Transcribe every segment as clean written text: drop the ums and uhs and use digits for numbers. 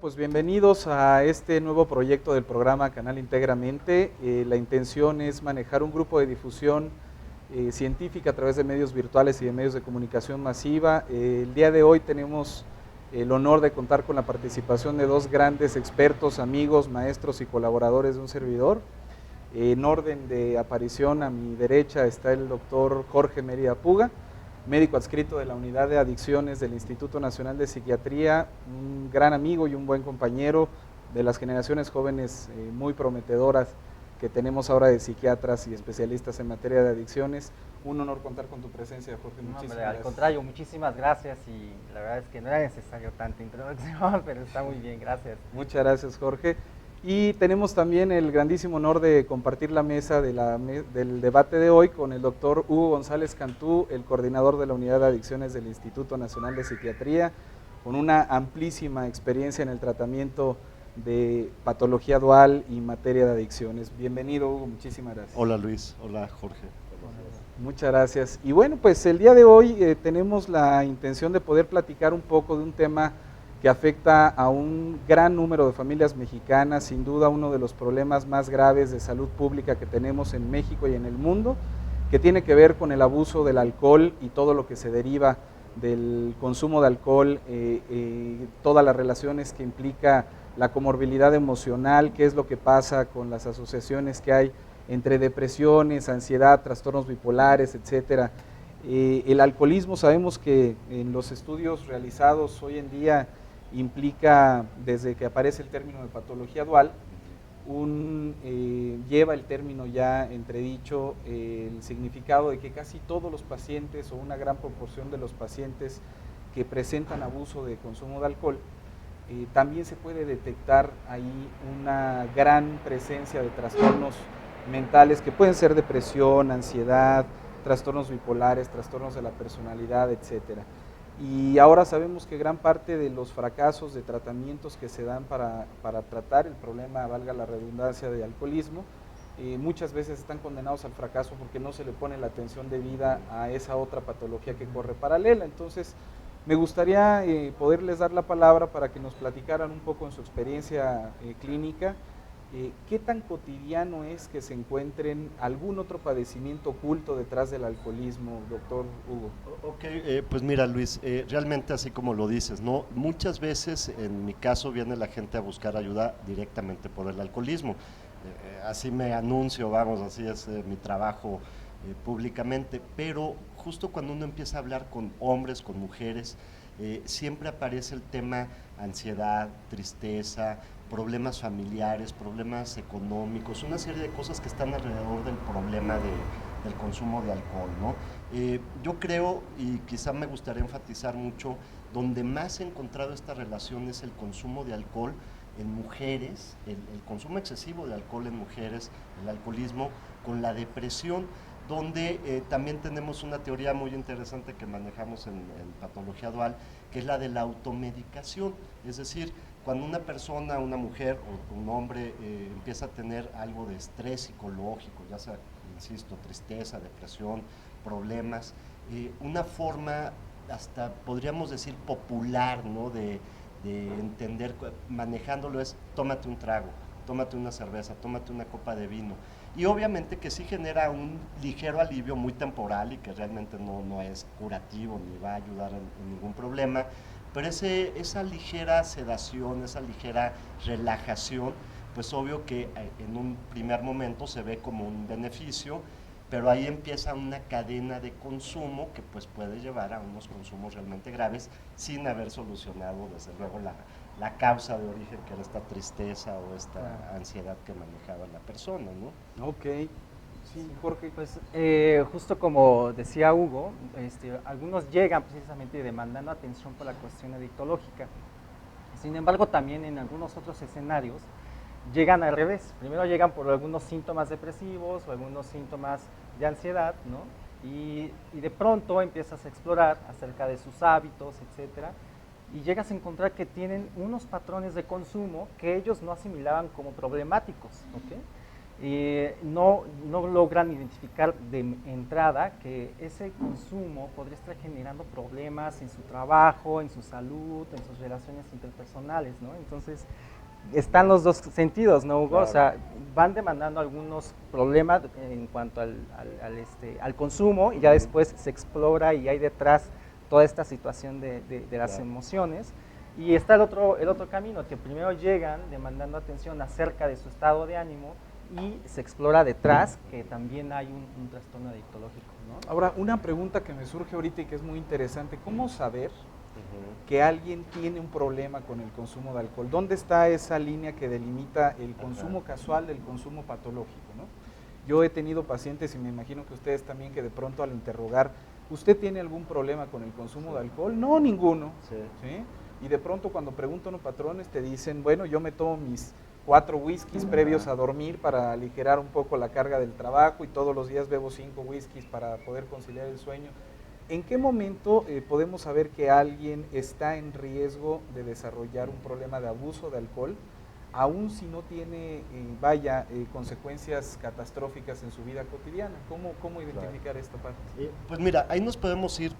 pues bienvenidos a este nuevo proyecto del programa Canal Íntegramente. La intención es manejar un grupo de difusión científica a través de medios virtuales y de medios de comunicación masiva. El día de hoy tenemos el honor de contar con la participación de dos grandes expertos, amigos, maestros y colaboradores de un servidor. En orden de aparición, a mi derecha está el doctor Jorge Mérida Puga, médico adscrito de la Unidad de Adicciones del Instituto Nacional de Psiquiatría, un gran amigo y un buen compañero de las generaciones jóvenes muy prometedoras que tenemos ahora de psiquiatras y especialistas en materia de adicciones. Un honor contar con tu presencia, Jorge. Muchísimas gracias. Al contrario, muchísimas gracias, y la verdad es que no era necesario tanta introducción, pero está muy bien, gracias. Muchas gracias, Jorge. Y tenemos también el grandísimo honor de compartir la mesa del debate de hoy con el doctor Hugo González Cantú, el coordinador de la Unidad de Adicciones del Instituto Nacional de Psiquiatría, con una amplísima experiencia en el tratamiento de patología dual y materia de adicciones. Bienvenido, Hugo, muchísimas gracias. Hola, Luis. Hola, Jorge. Muchas gracias. Y bueno, pues el día de hoy tenemos la intención de poder platicar un poco de un tema que afecta a un gran número de familias mexicanas, sin duda uno de los problemas más graves de salud pública que tenemos en México y en el mundo, que tiene que ver con el abuso del alcohol y todo lo que se deriva del consumo de alcohol, todas las relaciones que implica la comorbilidad emocional, qué es lo que pasa con las asociaciones que hay entre depresiones, ansiedad, trastornos bipolares, etcétera. El alcoholismo, sabemos que en los estudios realizados hoy en día implica, desde que aparece el término de patología dual, lleva el término ya entredicho el significado de que casi todos los pacientes o una gran proporción de los pacientes que presentan abuso de consumo de alcohol, también se puede detectar ahí una gran presencia de trastornos mentales que pueden ser depresión, ansiedad, trastornos bipolares, trastornos de la personalidad, etcétera. Y ahora sabemos que gran parte de los fracasos de tratamientos que se dan para tratar el problema, valga la redundancia, de alcoholismo, muchas veces están condenados al fracaso porque no se le pone la atención debida a esa otra patología que corre paralela. Entonces, me gustaría poderles dar la palabra para que nos platicaran un poco en su experiencia clínica. ¿Qué tan cotidiano es que se encuentren algún otro padecimiento oculto detrás del alcoholismo, doctor Hugo? Ok, pues mira, Luis, realmente así como lo dices, ¿no? Muchas veces, en mi caso, viene la gente a buscar ayuda directamente por el alcoholismo. Así me anuncio, vamos, así es mi trabajo públicamente, pero justo cuando uno empieza a hablar con hombres, con mujeres, siempre aparece el tema ansiedad, tristeza, problemas familiares, problemas económicos, una serie de cosas que están alrededor del problema del consumo de alcohol, ¿no? Yo creo, y quizá me gustaría enfatizar mucho, donde más he encontrado esta relación es el consumo de alcohol en mujeres, el consumo excesivo de alcohol en mujeres, el alcoholismo, con la depresión, donde también tenemos una teoría muy interesante que manejamos en patología dual, que es la de la automedicación, es decir, cuando una persona, una mujer o un hombre empieza a tener algo de estrés psicológico, ya sea, insisto, tristeza, depresión, problemas, una forma hasta podríamos decir popular, ¿no?, de entender, manejándolo, es tómate un trago, tómate una cerveza, tómate una copa de vino. Y obviamente que sí genera un ligero alivio muy temporal y que realmente no es curativo ni va a ayudar en ningún problema, pero esa ligera sedación, esa ligera relajación, pues obvio que en un primer momento se ve como un beneficio, pero ahí empieza una cadena de consumo que pues puede llevar a unos consumos realmente graves sin haber solucionado desde luego la causa de origen, que era esta tristeza o esta ansiedad que manejaba la persona, ¿no? Ok, sí, Jorge. Pues justo como decía Hugo, algunos llegan precisamente demandando atención por la cuestión adictológica. Sin embargo, también en algunos otros escenarios llegan al revés. Primero llegan por algunos síntomas depresivos o algunos síntomas de ansiedad, ¿no? Y de pronto empiezas a explorar acerca de sus hábitos, etcétera, y llegas a encontrar que tienen unos patrones de consumo que ellos no asimilaban como problemáticos, ¿ok? no logran identificar de entrada que ese consumo podría estar generando problemas en su trabajo, en su salud, en sus relaciones interpersonales, ¿no? Entonces, están los dos sentidos, ¿no, Hugo? Claro. O sea, van demandando algunos problemas en cuanto al consumo y ya después se explora y hay detrás toda esta situación de las Claro. emociones. Y está el otro camino, que primero llegan demandando atención acerca de su estado de ánimo y se explora detrás que también hay un trastorno adictológico, ¿no? Ahora, una pregunta que me surge ahorita y que es muy interesante, ¿cómo saber que alguien tiene un problema con el consumo de alcohol? ¿Dónde está esa línea que delimita el consumo casual del consumo patológico, ¿no? Yo he tenido pacientes, y me imagino que ustedes también, que de pronto al interrogar, ¿usted tiene algún problema con el consumo de alcohol? No, ninguno. Sí. ¿Sí? Y de pronto cuando preguntan los patrones te dicen, bueno, yo me tomo mis 4 whiskies previos a dormir para aligerar un poco la carga del trabajo y todos los días bebo 5 whiskies para poder conciliar el sueño. ¿En qué momento podemos saber que alguien está en riesgo de desarrollar un problema de abuso de alcohol, aun si no tiene, consecuencias catastróficas en su vida cotidiana? ¿Cómo identificar esta parte? Pues mira, ahí nos podemos ir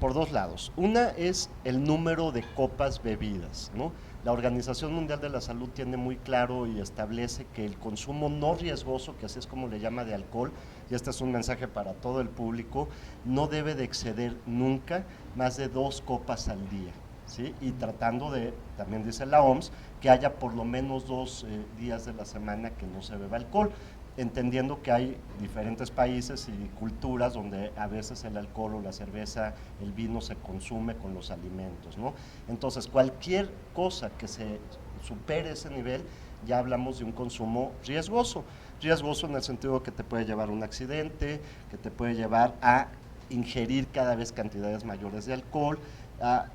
por dos lados. Una es el número de copas bebidas, ¿no? La Organización Mundial de la Salud tiene muy claro y establece que el consumo no riesgoso, que así es como le llama, de alcohol, y este es un mensaje para todo el público, no debe de exceder nunca más de 2 copas al día, ¿sí? Y tratando de, también dice la OMS, que haya por lo menos 2 días de la semana que no se beba alcohol, entendiendo que hay diferentes países y culturas donde a veces el alcohol o la cerveza, el vino se consume con los alimentos, ¿no? Entonces, cualquier cosa que se supere ese nivel, ya hablamos de un consumo riesgoso. Riesgoso en el sentido que te puede llevar a un accidente, que te puede llevar a ingerir cada vez cantidades mayores de alcohol,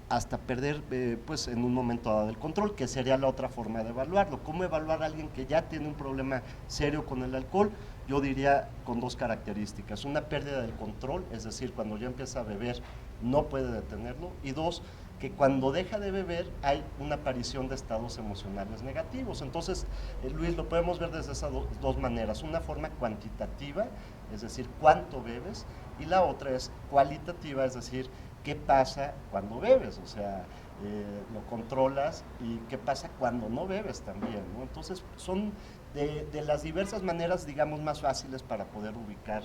hasta perder pues en un momento dado el control, que sería la otra forma de evaluarlo. ¿Cómo evaluar a alguien que ya tiene un problema serio con el alcohol? Yo diría con 2 características: una, pérdida del control, es decir, cuando ya empieza a beber no puede detenerlo, y 2, que cuando deja de beber hay una aparición de estados emocionales negativos. Entonces, Luis, lo podemos ver desde esas dos maneras: una forma cuantitativa, es decir, cuánto bebes, y la otra es cualitativa, es decir, qué pasa cuando bebes, o sea, lo controlas, y qué pasa cuando no bebes también, ¿no? Entonces, son de las diversas maneras, digamos, más fáciles para poder ubicar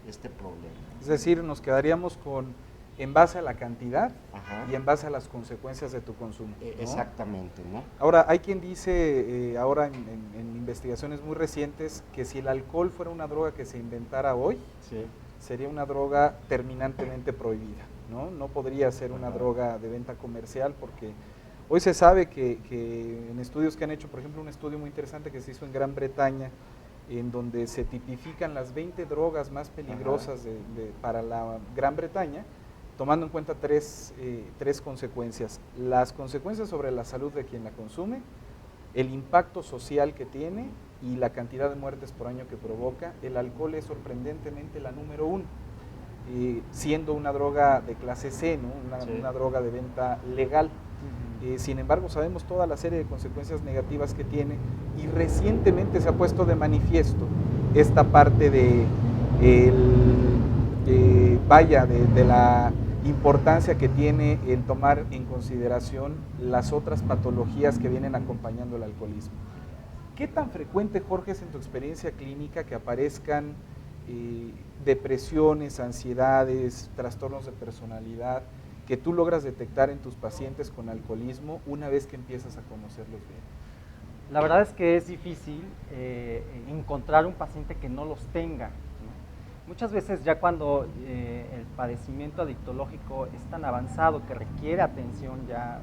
este problema. Es decir, nos quedaríamos con en base a la cantidad. Ajá. Y en base a las consecuencias de tu consumo, ¿no? Exactamente, ¿no? Ahora, hay quien dice ahora en investigaciones muy recientes que si el alcohol fuera una droga que se inventara hoy, Sí. sería una droga terminantemente prohibida, ¿no? No podría ser una Ajá. droga de venta comercial, porque hoy se sabe que en estudios que han hecho, por ejemplo, un estudio muy interesante que se hizo en Gran Bretaña, en donde se tipifican las 20 drogas más peligrosas para la Gran Bretaña, tomando en cuenta tres consecuencias: las consecuencias sobre la salud de quien la consume, el impacto social que tiene y la cantidad de muertes por año que provoca. El alcohol es sorprendentemente la número 1, siendo una droga de clase C, ¿no? Una droga de venta legal. Sin embargo, sabemos toda la serie de consecuencias negativas que tiene, y recientemente se ha puesto de manifiesto esta parte de la importancia que tiene el tomar en consideración las otras patologías que vienen acompañando el alcoholismo. ¿Qué tan frecuente, Jorge, es en tu experiencia clínica que aparezcan depresiones, ansiedades, trastornos de personalidad que tú logras detectar en tus pacientes con alcoholismo una vez que empiezas a conocerlos bien? La verdad es que es difícil encontrar un paciente que no los tenga, ¿no? Muchas veces ya cuando el padecimiento adictológico es tan avanzado que requiere atención ya,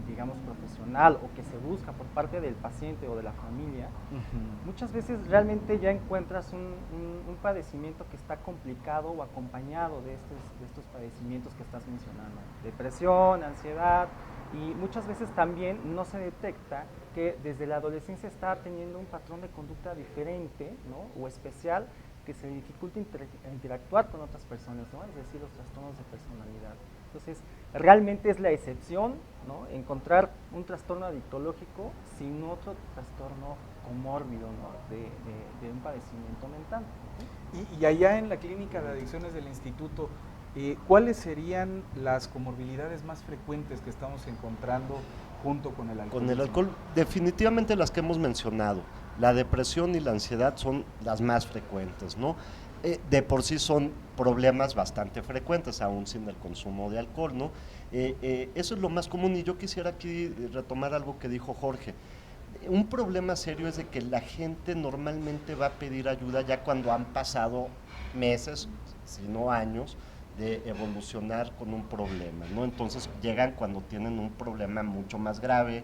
digamos, profesional, o que se busca por parte del paciente o de la familia, muchas veces realmente ya encuentras un padecimiento que está complicado o acompañado de estos padecimientos que estás mencionando: depresión, ansiedad, y muchas veces también no se detecta que desde la adolescencia está teniendo un patrón de conducta diferente, ¿no? O especial, que se dificulta interactuar con otras personas, ¿no? Es decir, los trastornos de personalidad. Entonces, realmente es la excepción, ¿no? Encontrar un trastorno adictológico sin otro trastorno comórbido, ¿no? de un padecimiento mental. Y allá en la clínica de adicciones del instituto, ¿cuáles serían las comorbilidades más frecuentes que estamos encontrando junto con el alcohol? Con el alcohol, definitivamente las que hemos mencionado, la depresión y la ansiedad son las más frecuentes, ¿no? De por sí son problemas bastante frecuentes, aún sin el consumo de alcohol, ¿no? Eso es lo más común, y yo quisiera aquí retomar algo que dijo Jorge. Un problema serio es de que la gente normalmente va a pedir ayuda ya cuando han pasado meses, si no años, de evolucionar con un problema, ¿no? Entonces llegan cuando tienen un problema mucho más grave,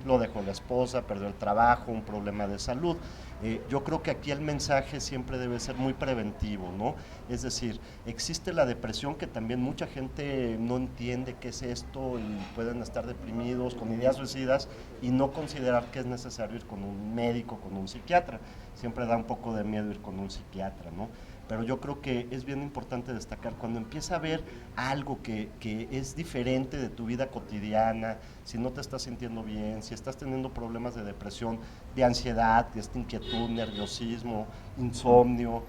lo dejó la esposa, perdió el trabajo, un problema de salud. Yo creo que aquí el mensaje siempre debe ser muy preventivo, ¿no? Es decir, existe la depresión, que también mucha gente no entiende qué es esto y pueden estar deprimidos con ideas suicidas y no considerar que es necesario ir con un médico, con un psiquiatra. Siempre da un poco de miedo ir con un psiquiatra, ¿no? Pero yo creo que es bien importante destacar cuando empieza a ver algo que es diferente de tu vida cotidiana, si no te estás sintiendo bien, si estás teniendo problemas de depresión, de ansiedad, de esta inquietud, nerviosismo, insomnio,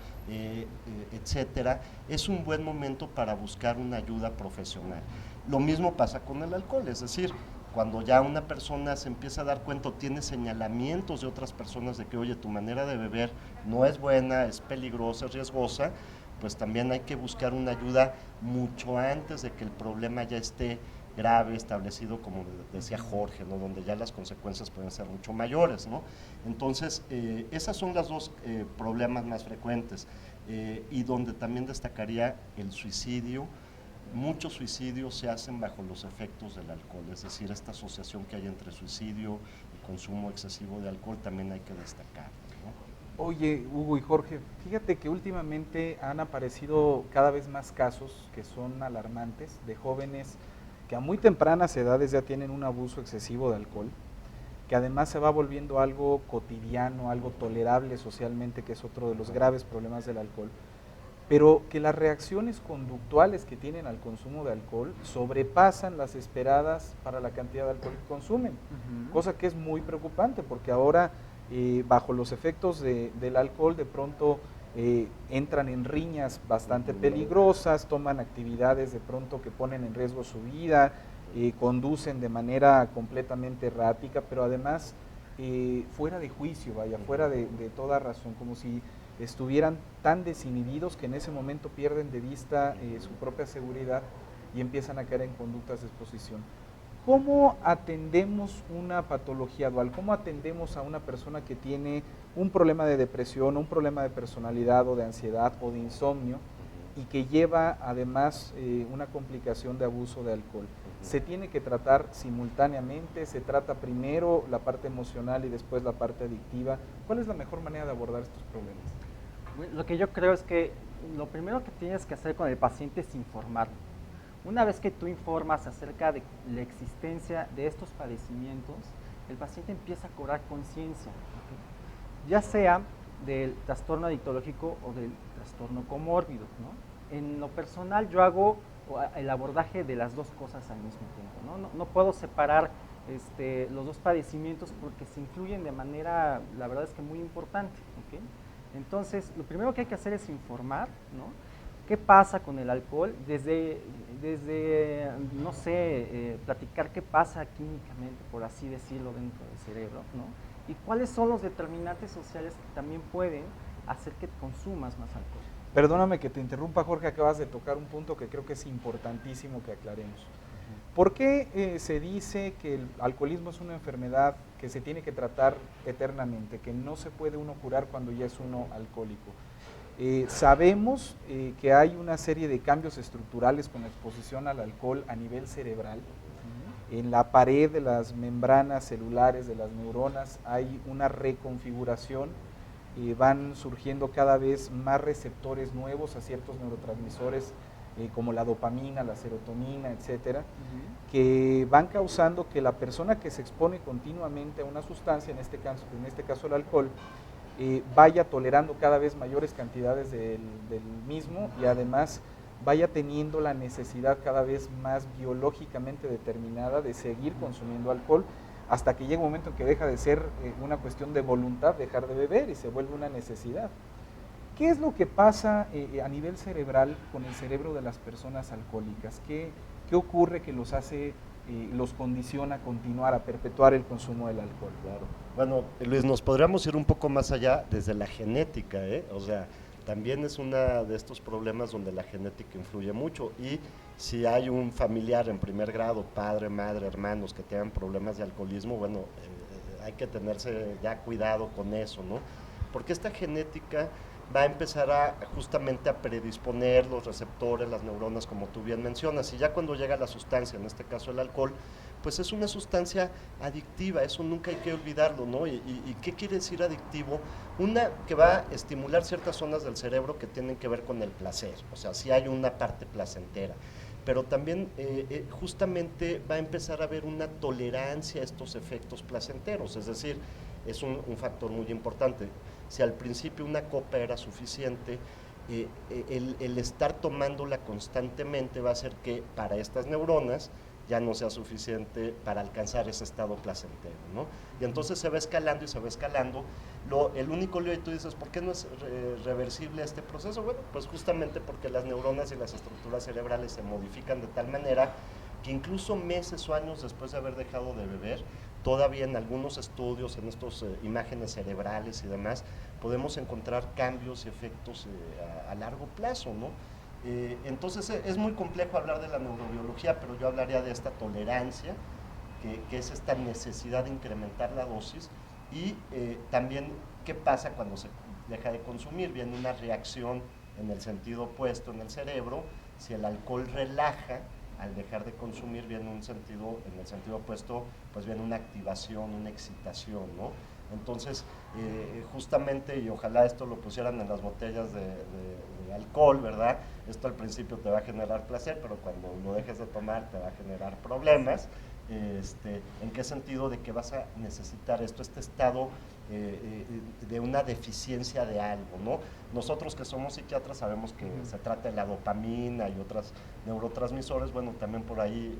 etcétera, es un buen momento para buscar una ayuda profesional. Lo mismo pasa con el alcohol, es decir, cuando ya una persona se empieza a dar cuenta, tiene señalamientos de otras personas de que, oye, tu manera de beber no es buena, es peligrosa, es riesgosa, pues también hay que buscar una ayuda mucho antes de que el problema ya esté grave, establecido, como decía Jorge, ¿no? Donde ya las consecuencias pueden ser mucho mayores, ¿no? Entonces, esas son las dos problemas más frecuentes, y donde también destacaría el suicidio. Muchos suicidios se hacen bajo los efectos del alcohol, es decir, esta asociación que hay entre suicidio y consumo excesivo de alcohol también hay que destacar, ¿no? Oye, Hugo y Jorge, fíjate que últimamente han aparecido cada vez más casos que son alarmantes de jóvenes que a muy tempranas edades ya tienen un abuso excesivo de alcohol, que además se va volviendo algo cotidiano, algo tolerable socialmente, que es otro de los graves problemas del alcohol, pero que las reacciones conductuales que tienen al consumo de alcohol sobrepasan las esperadas para la cantidad de alcohol que consumen, cosa que es muy preocupante porque ahora bajo los efectos del alcohol de pronto entran en riñas bastante peligrosas, toman actividades de pronto que ponen en riesgo su vida, conducen de manera completamente errática, pero además fuera de juicio, vaya, fuera de toda razón, como si estuvieran tan desinhibidos que en ese momento pierden de vista su propia seguridad y empiezan a caer en conductas de exposición. ¿Cómo atendemos una patología dual? ¿Cómo atendemos a una persona que tiene un problema de depresión, un problema de personalidad o de ansiedad o de insomnio y que lleva además una complicación de abuso de alcohol? ¿Se tiene que tratar simultáneamente? ¿Se trata primero la parte emocional y después la parte adictiva? ¿Cuál es la mejor manera de abordar estos problemas? Lo que yo creo es que lo primero que tienes que hacer con el paciente es informarlo. Una vez que tú informas acerca de la existencia de estos padecimientos, el paciente empieza a cobrar conciencia, ya sea del trastorno adictológico o del trastorno comórbido, ¿no? En lo personal yo hago el abordaje de las dos cosas al mismo tiempo, ¿no? No puedo separar los dos padecimientos porque se influyen de manera, la verdad es que muy importante, ¿okay? Entonces, lo primero que hay que hacer es informar, ¿no? ¿Qué pasa con el alcohol? Desde no sé, platicar qué pasa químicamente, por así decirlo, dentro del cerebro, ¿no? Y cuáles son los determinantes sociales que también pueden hacer que consumas más alcohol. Perdóname que te interrumpa, Jorge, acabas de tocar un punto que creo que es importantísimo que aclaremos. ¿Por qué se dice que el alcoholismo es una enfermedad que se tiene que tratar eternamente, que no se puede uno curar cuando ya es uno alcohólico? Sabemos que hay una serie de cambios estructurales con la exposición al alcohol a nivel cerebral. En la pared de las membranas celulares de las neuronas hay una reconfiguración, van surgiendo cada vez más receptores nuevos a ciertos neurotransmisores como la dopamina, la serotonina, etcétera, que van causando que la persona que se expone continuamente a una sustancia, en este caso el alcohol, vaya tolerando cada vez mayores cantidades del mismo y además vaya teniendo la necesidad cada vez más biológicamente determinada de seguir consumiendo alcohol, hasta que llega un momento en que deja de ser una cuestión de voluntad dejar de beber y se vuelve una necesidad. ¿Qué es lo que pasa a nivel cerebral con el cerebro de las personas alcohólicas? ¿Qué ocurre que los hace, los condiciona a continuar, a perpetuar el consumo del alcohol? Claro. Bueno, Luis, nos podríamos ir un poco más allá desde la genética, o sea, también es uno de estos problemas donde la genética influye mucho, y si hay un familiar en primer grado, padre, madre, hermanos que tengan problemas de alcoholismo, bueno, hay que tenerse ya cuidado con eso, ¿no? Porque esta genética va a empezar justamente a predisponer los receptores, las neuronas, como tú bien mencionas, y ya cuando llega la sustancia, en este caso el alcohol, pues es una sustancia adictiva, eso nunca hay que olvidarlo, ¿no? ¿Y qué quiere decir adictivo? Una que va a estimular ciertas zonas del cerebro que tienen que ver con el placer, o sea, sí hay una parte placentera, pero también justamente va a empezar a haber una tolerancia a estos efectos placenteros, es decir, es un factor muy importante. Si al principio una copa era suficiente, el estar tomándola constantemente va a hacer que para estas neuronas ya no sea suficiente para alcanzar ese estado placentero, ¿no? Y entonces se va escalando y se va escalando. El único lío, y tú dices, ¿por qué no es reversible este proceso? Bueno, pues justamente porque las neuronas y las estructuras cerebrales se modifican de tal manera que incluso meses o años después de haber dejado de beber, todavía en algunos estudios, en estas imágenes cerebrales y demás, podemos encontrar cambios y efectos a largo plazo, ¿no? Entonces es muy complejo hablar de la neurobiología, pero yo hablaría de esta tolerancia, que es esta necesidad de incrementar la dosis, y también qué pasa cuando se deja de consumir. Viene una reacción en el sentido opuesto en el cerebro. Si el alcohol relaja, al dejar de consumir viene en el sentido opuesto, pues viene una activación, una excitación, ¿no? Entonces, justamente, y ojalá esto lo pusieran en las botellas de alcohol, ¿verdad? Esto al principio te va a generar placer, pero cuando lo dejes de tomar te va a generar problemas. ¿En qué sentido? De que vas a necesitar este estado de una deficiencia de algo, ¿no? Nosotros que somos psiquiatras sabemos que se trata de la dopamina y otros neurotransmisores. Bueno, también por ahí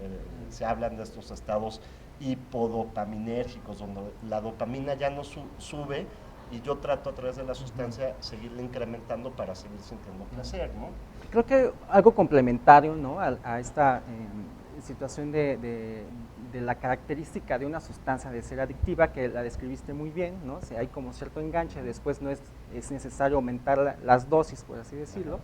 se hablan de estos estados hipodopaminérgicos, donde la dopamina ya no sube, y yo trato a través de la sustancia seguirla incrementando para seguir sintiendo placer, ¿no? Creo que algo complementario, ¿no?, a esta situación de la característica de una sustancia de ser adictiva, que la describiste muy bien, ¿no? Si hay como cierto enganche, después no es necesario aumentar las dosis, por así decirlo.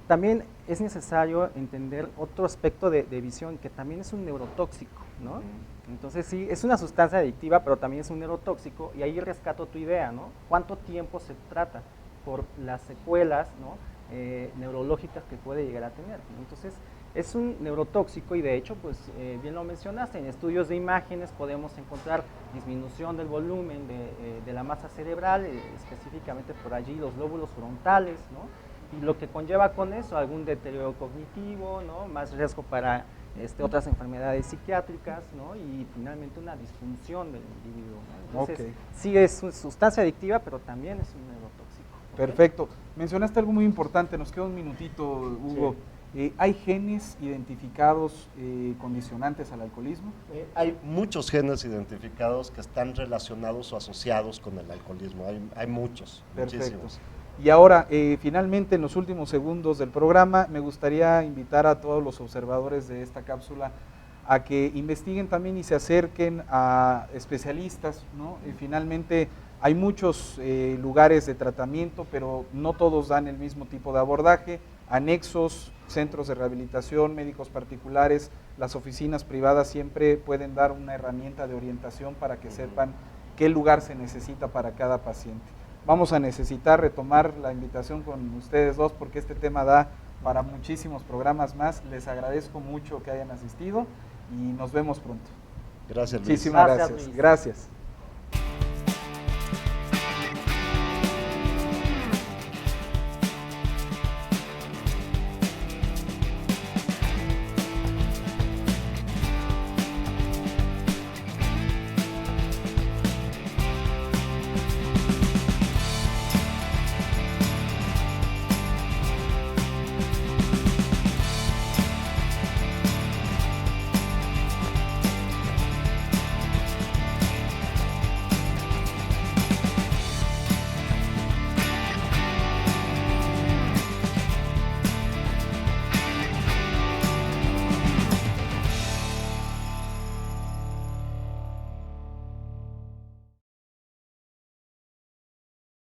También es necesario entender otro aspecto de visión, que también es un neurotóxico, ¿no? Entonces sí, es una sustancia adictiva, pero también es un neurotóxico, y ahí rescato tu idea, ¿no? ¿Cuánto tiempo se trata por las secuelas, ¿no?, neurológicas que puede llegar a tener? Entonces, es un neurotóxico, y de hecho, pues bien lo mencionaste, en estudios de imágenes podemos encontrar disminución del volumen de la masa cerebral, específicamente por allí los lóbulos frontales, ¿no? Y lo que conlleva con eso, algún deterioro cognitivo, ¿no?, más riesgo para otras enfermedades psiquiátricas, ¿no?, y finalmente una disfunción del individuo, ¿no? Entonces, sí es una sustancia adictiva, pero también es un neurotóxico. Perfecto. Mencionaste algo muy importante, nos queda un minutito, Hugo. Sí. ¿Hay genes identificados condicionantes al alcoholismo? Hay muchos genes identificados que están relacionados o asociados con el alcoholismo, hay muchos, muchísimos. Y ahora, finalmente, en los últimos segundos del programa, me gustaría invitar a todos los observadores de esta cápsula a que investiguen también y se acerquen a especialistas, ¿no? Finalmente, hay muchos lugares de tratamiento, pero no todos dan el mismo tipo de abordaje. Anexos, centros de rehabilitación, médicos particulares, las oficinas privadas siempre pueden dar una herramienta de orientación para que sepan qué lugar se necesita para cada paciente. Vamos a necesitar retomar la invitación con ustedes dos, porque este tema da para muchísimos programas más. Les agradezco mucho que hayan asistido y nos vemos pronto. Gracias, Luis. Muchísimas gracias. Luis. Gracias.